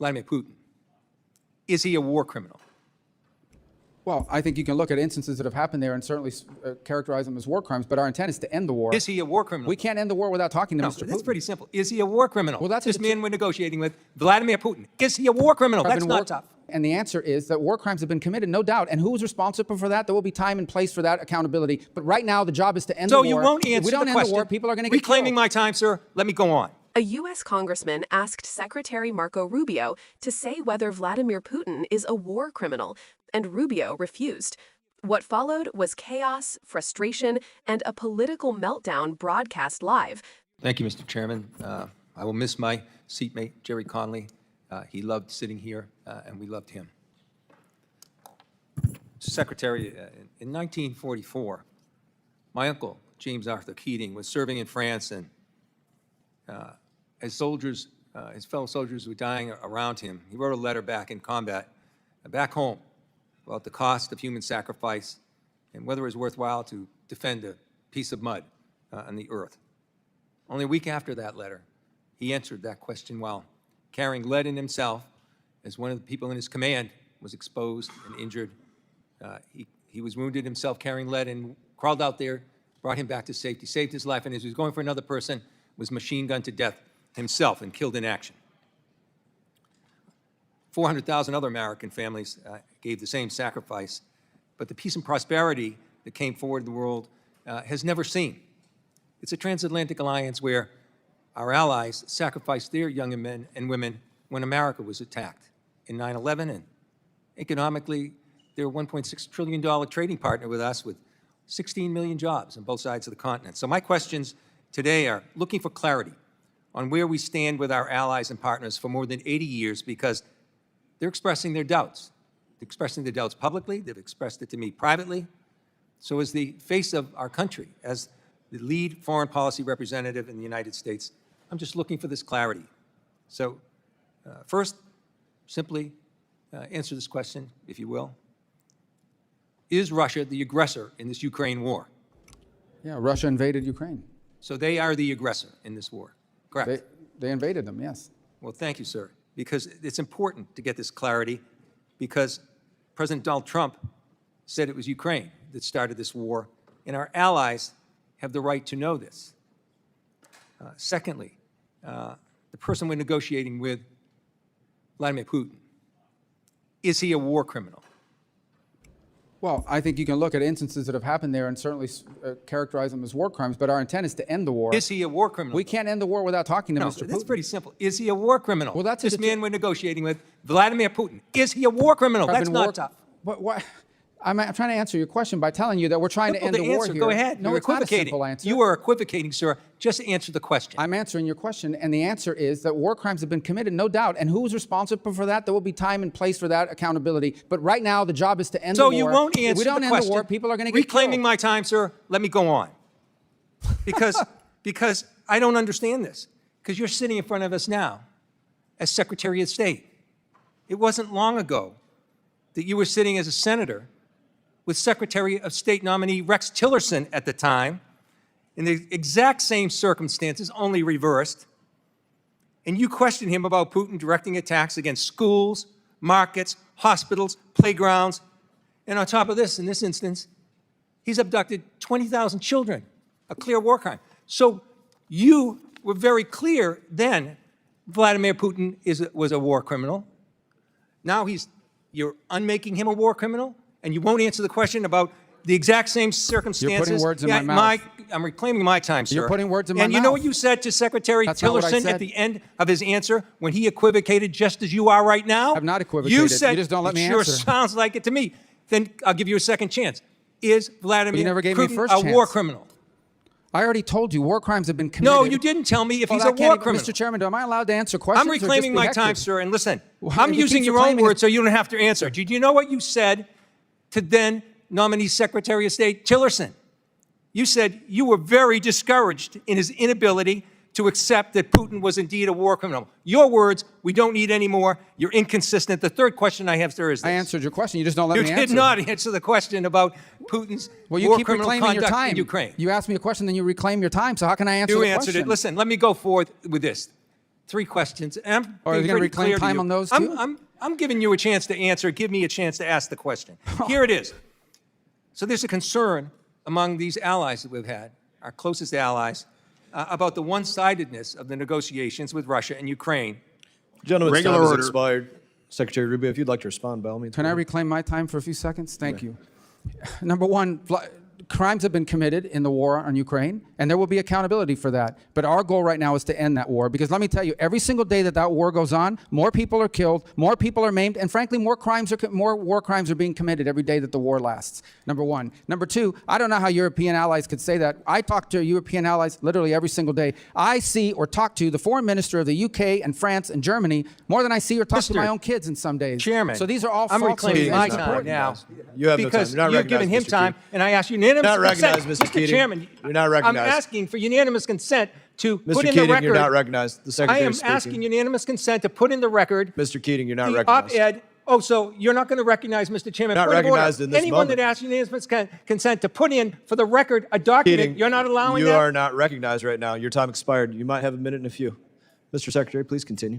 Vladimir Putin, is he a war criminal? Well, I think you can look at instances that have happened there and certainly characterize them as war crimes, but our intent is to end the war. Is he a war criminal? We can't end the war without talking to No, Mr. Putin. that's pretty simple. Is he a war criminal? Well, that's this man we're negotiating with, Vladimir Putin. Is he a war criminal? That's not tough. And the answer is that war crimes have been committed, no doubt. And who's responsible for that? There will be time and place for that accountability. But right now, the job is to end the war. So you won't answer If we don't the end question. the war, people are going to get Reclaiming killed. my time, sir. Let me go on. A U.S. congressman asked Secretary Marco Rubio to say whether Vladimir Putin is a war criminal, and Rubio refused. What followed was chaos, frustration, and a political meltdown broadcast live. Thank you, Mr. Chairman. I will miss my seatmate, Jerry Conley. He loved sitting here, and we loved him. Secretary, in 1944, my uncle, James Arthur Keating, was serving in France, and as soldiers, his fellow soldiers were dying around him, he wrote a letter back in combat, back home, about the cost of human sacrifice and whether it was worthwhile to defend a piece of mud on the earth. Only a week after that letter, he answered that question while carrying lead in himself, as one of the people in his command was exposed and injured. He was wounded himself carrying lead and crawled out there, brought him back to safety, saved his life, and as he was going for another person, was machine gunned to death himself and killed in action. 400,000 other American families gave the same sacrifice, but the peace and prosperity that came forward in the world has never seen. It's a transatlantic alliance where our allies sacrificed their young men and women when America was attacked in 9/11, and economically, they're a $1.6 trillion trading partner with us with 16 million jobs on both sides of the continent. So my questions today are looking for clarity on where we stand with our allies and partners for more than 80 years, because they're expressing their doubts. They're expressing their doubts publicly. They've expressed it to me privately. So as the face of our country, as the lead foreign policy representative in the United States, I'm just looking for this clarity. So first, simply answer this question, if you will. Is Russia the aggressor in this Ukraine war? Yeah, Russia invaded Ukraine. So they are the aggressor in this war, correct? They invaded them, yes. Well, thank you, sir, because it's important to get this clarity, because President Donald Trump said it was Ukraine that started this war, and our allies have the right to know this. Secondly, the person we're negotiating with, Vladimir Putin, is he a war criminal? Well, I think you can look at instances that have happened there and certainly characterize them as war crimes, but our intent is to end the war. Is he a war criminal? We can't end the war without talking to No, Mr. Putin. that's pretty simple. Is he a war criminal? Well, that's this man we're negotiating with, Vladimir Putin. Is he a war criminal? That's not tough. But what? I'm trying to answer your question by telling you that we're trying to end the war here. Go ahead. No, You're it's not a equivocating. simple answer. You are equivocating, sir. Just answer the question. I'm answering your question, and the answer is that war crimes have been committed, no doubt. And who's responsible for that? There will be time and place for that accountability. But right now, the job is to end the war. So you won't answer the question. If we don't end the war, people are going to get Reclaiming killed. my time, sir. Let me go on. Because I don't understand this. Because you're sitting in front of us now as Secretary of State. It wasn't long ago that you were sitting as a senator with Secretary of State nominee Rex Tillerson at the time, in the exact same circumstances, only reversed, and you questioned him about Putin directing attacks against schools, markets, hospitals, playgrounds, and on top of this, in this instance, he's abducted 20,000 children, a clear war crime. So you were very clear then Vladimir Putin was a war criminal. Now you're unmaking him a war criminal, and you won't answer the question about the exact same circumstances. You're putting words in my mouth. I'm reclaiming my time, sir. You're putting words in my mouth. And you know what you said to Secretary Tillerson at the end of his answer when he equivocated just as you are right now? I've not equivocated. You said, you just don't let me it sure answer. sounds like it to me. Then I'll give you a second chance. Is Vladimir Putin a war criminal? I already told you war crimes have been committed. No, you didn't tell me if he's a war criminal. Mr. Chairman, am I allowed to answer questions? I'm reclaiming my time, sir. And listen, Well, I'm if you using keep your own reclaiming words so you don't have to answer. Do you know what you said to then nominee Secretary of State Tillerson? You said you were very discouraged in his inability to accept that Putin was indeed a war criminal. Your words, we don't need any more. You're inconsistent. The third question I have, sir, is this. I answered your question. You just don't let me answer. You did not answer the question about Putin's war criminal conduct in Ukraine. You asked me a question, then you reclaim your time. So how can I answer the question? You answered it. Listen, let me go forward with this. three questions. And I'm Or are you being gonna pretty reclaim clear to time you. on those too? I'm giving you a chance to answer. Give me a chance to ask the question. Here it is. So there's a concern among these allies that we've had, our closest allies, about the one-sidedness of the negotiations with Russia and Ukraine. Gentleman's Regular time has order. expired. Secretary Rubio, if you'd like to respond, by all means. Can I reclaim my time for a few seconds? Thank you. Number one, crimes have been committed in the war on Ukraine, and there will be accountability for that. But our goal right now is to end that war, because let me tell you, every single day that that war goes on, more people are killed, more people are maimed, and frankly, more war crimes are being committed every day that the war lasts. Number one. Number two, I don't know how European allies could say that. I talk to European allies literally every single day. I see or talk to the foreign minister of the UK and France and Germany more than I see or talk to my own kids in some days. Chairman, So these are all I'm false reclaiming my claims. time now. You have no time. Because You're not you've given him recognized, Mr. time, Keating. and I ask unanimous Not consent. recognized, Mr. Mr. Keating. Chairman, You're not recognized. I'm asking for unanimous consent to Mr. put in Keating, the record. you're not recognized. The I Secretary am is speaking. asking unanimous consent to put in the record Mr. Keating, you're not the recognized. op-ed. Oh, so you're not going to recognize, Mr. Chairman? Not Point of order. recognized in this Anyone moment. that asks unanimous consent to put in for the record a document, Keating, you're not allowing you that? are not recognized right now. Your time expired. You might have a minute and a few. Mr. Secretary, please continue.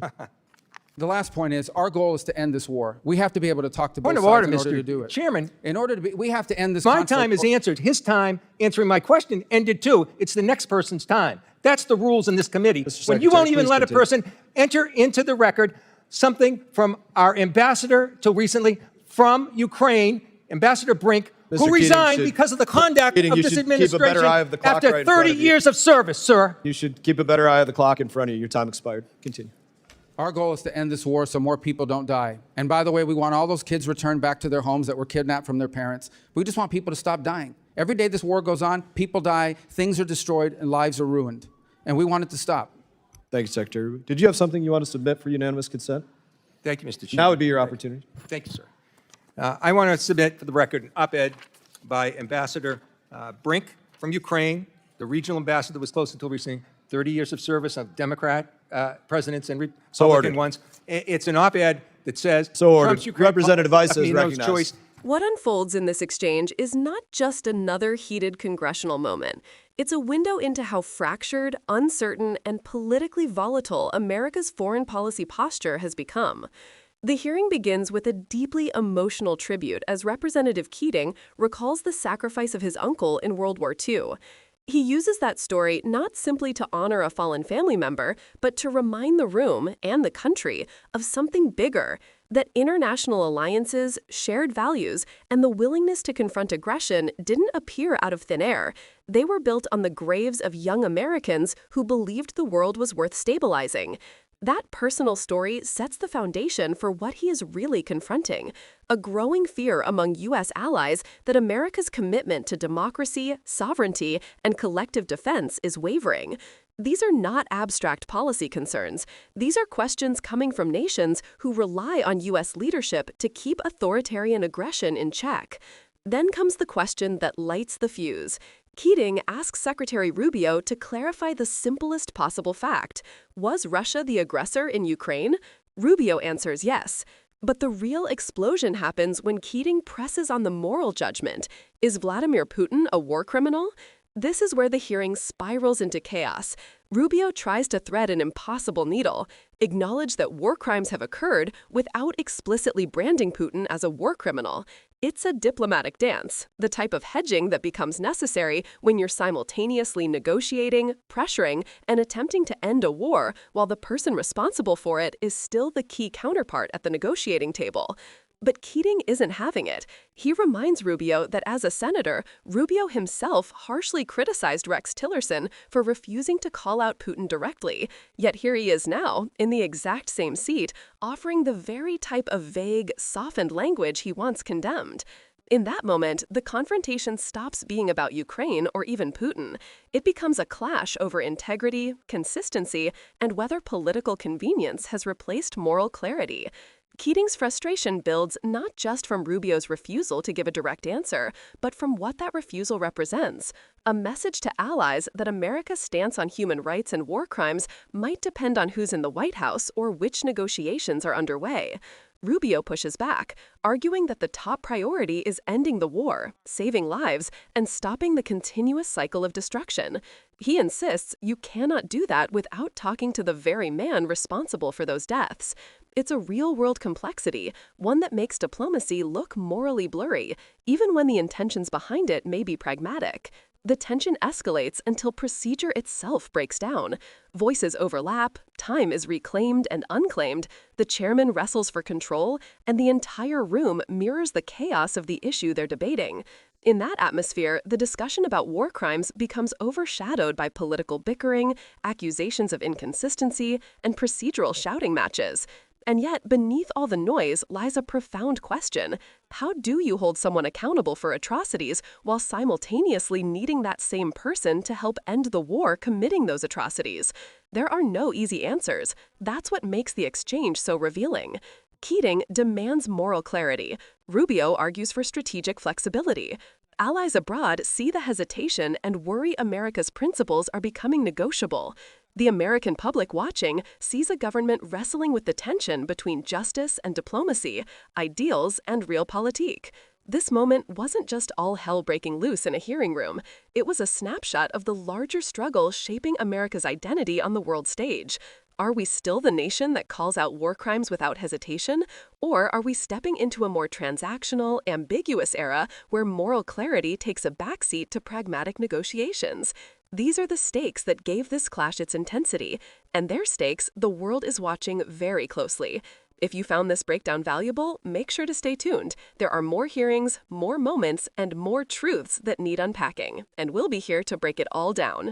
The last point is our goal is to end this war. We have to be able to talk to both Point of sides order, in order Mr. to do it. Chairman. In order to be, we have to end this My conflict. time is answered. His time answering my question ended too. It's the next person's time. That's the rules in this committee. Mr. When you Secretary, won't even please let a continue. person enter into the record something from our ambassador till recently from Ukraine, Ambassador Brink, Mr. who Keating resigned should- because of the conduct Keating, of you this should keep a better administration eye of the clock after right in front 30 of you. years of service, sir. You should keep a better eye of the clock in front of you. Your time expired. Continue. Our goal is to end this war so more people don't die. And by the way, we want all those kids returned back to their homes that were kidnapped from their parents. We just want people to stop dying. Every day this war goes on, people die, things are destroyed, and lives are ruined. And we want it to stop. Thank you, Secretary Rubio. Did you have something you want to submit for unanimous consent? Thank you, Mr. Chairman. Now would be your opportunity. Thank you, sir. I want to submit for the record an op-ed by Ambassador Brink from Ukraine, the regional ambassador that was close until recently, 30 years of service of Democrat presidents and So Republican ordered. ones. It's an op-ed that says So ordered. Trump's Ukraine Representative Weiss is No's recognized. choice. What unfolds in this exchange is not just another heated congressional moment. It's a window into how fractured, uncertain, and politically volatile America's foreign policy posture has become. The hearing begins with a deeply emotional tribute as Representative Keating recalls the sacrifice of his uncle in World War II. He uses that story not simply to honor a fallen family member, but to remind the room and the country of something bigger, that international alliances, shared values, and the willingness to confront aggression didn't appear out of thin air. They were built on the graves of young Americans who believed the world was worth stabilizing. That personal story sets the foundation for what he is really confronting, a growing fear among U.S. allies that America's commitment to democracy, sovereignty, and collective defense is wavering. These are not abstract policy concerns. These are questions coming from nations who rely on U.S. leadership to keep authoritarian aggression in check. Then comes the question that lights the fuse. Keating asks Secretary Rubio to clarify the simplest possible fact. Was Russia the aggressor in Ukraine? Rubio answers yes. But the real explosion happens when Keating presses on the moral judgment. Is Vladimir Putin a war criminal? This is where the hearing spirals into chaos. Rubio tries to thread an impossible needle, acknowledge that war crimes have occurred without explicitly branding Putin as a war criminal. It's a diplomatic dance, the type of hedging that becomes necessary when you're simultaneously negotiating, pressuring, and attempting to end a war while the person responsible for it is still the key counterpart at the negotiating table. But Keating isn't having it. He reminds Rubio that as a senator, Rubio himself harshly criticized Rex Tillerson for refusing to call out Putin directly. Yet here he is now, in the exact same seat, offering the very type of vague, softened language he once condemned. In that moment, the confrontation stops being about Ukraine or even Putin. It becomes a clash over integrity, consistency, and whether political convenience has replaced moral clarity. Keating's frustration builds not just from Rubio's refusal to give a direct answer, but from what that refusal represents. A message to allies that America's stance on human rights and war crimes might depend on who's in the White House or which negotiations are underway. Rubio pushes back, arguing that the top priority is ending the war, saving lives, and stopping the continuous cycle of destruction. He insists you cannot do that without talking to the very man responsible for those deaths. It's a real-world complexity, one that makes diplomacy look morally blurry, even when the intentions behind it may be pragmatic. The tension escalates until procedure itself breaks down. Voices overlap, time is reclaimed and unclaimed, the chairman wrestles for control, and the entire room mirrors the chaos of the issue they're debating. In that atmosphere, the discussion about war crimes becomes overshadowed by political bickering, accusations of inconsistency, and procedural shouting matches. And yet, beneath all the noise lies a profound question. How do you hold someone accountable for atrocities while simultaneously needing that same person to help end the war committing those atrocities? There are no easy answers. That's what makes the exchange so revealing. Keating demands moral clarity. Rubio argues for strategic flexibility. Allies abroad see the hesitation and worry America's principles are becoming negotiable. The American public watching sees a government wrestling with the tension between justice and diplomacy, ideals and realpolitik. This moment wasn't just all hell breaking loose in a hearing room. It was a snapshot of the larger struggle shaping America's identity on the world stage. Are we still the nation that calls out war crimes without hesitation? Or are we stepping into a more transactional, ambiguous era where moral clarity takes a backseat to pragmatic negotiations? These are the stakes that gave this clash its intensity, and their stakes the world is watching very closely. If you found this breakdown valuable, make sure to stay tuned. There are more hearings, more moments, and more truths that need unpacking, and we'll be here to break it all down.